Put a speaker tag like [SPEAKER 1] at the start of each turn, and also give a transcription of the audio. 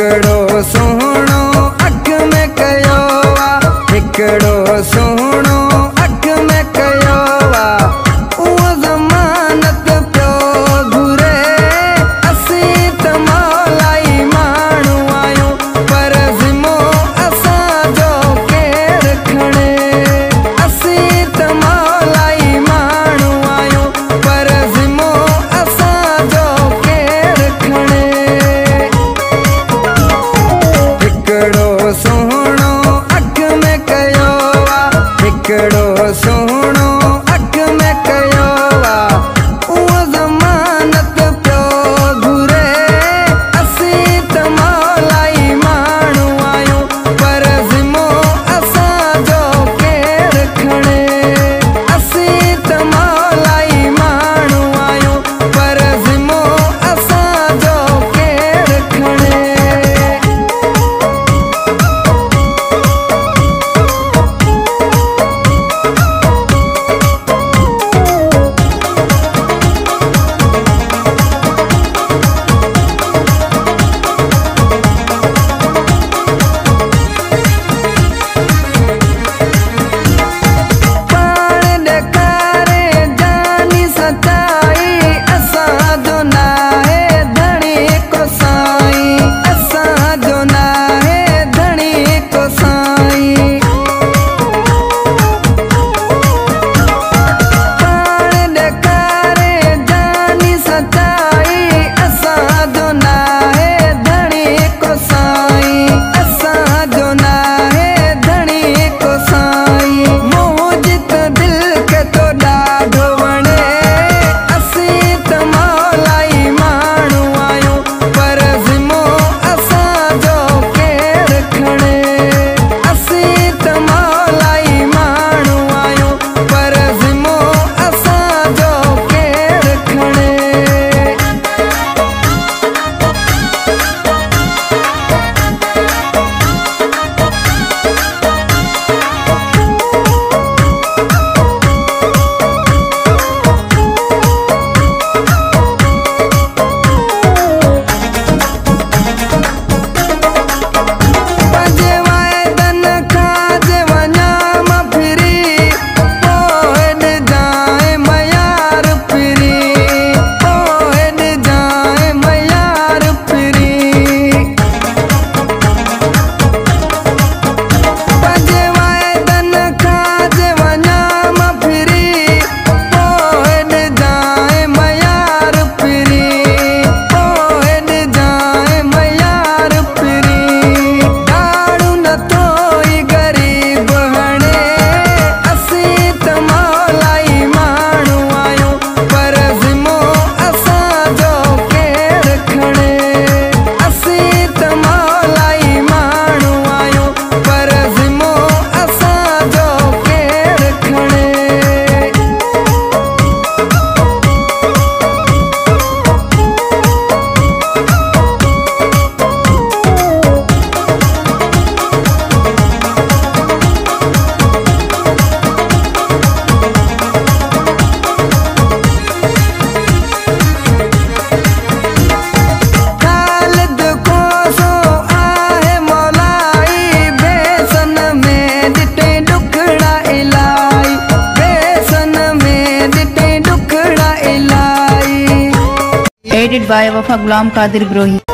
[SPEAKER 1] हिकड़ो सोहणो अख में कयो आ, हिकड़ो सोहणो अख में कयो आ, उहो ज़मानत पियो घुरे। असीं त मौलाई माण्हू आहियूं पर ज़िमो असांजो केरु खणे। असीं त मौलाई माण्हू आहियूं पर ज़िमो असांजो केरु खणे। हिकड़ो सोहणो अख में कयो आ, हिकड़ो सोहणो अख में कयो आ, उहो ज़मानत पियो घुरे। असीं त मौलाई माण्हू आहियूं पर ज़िमो असांजो केरु खणे। असीं त मौलाई माण्हू आहियूं पर ज़िमो असांजो केरु खणे।
[SPEAKER 2] Edited by Wafa Ghulam Qadir Brohi।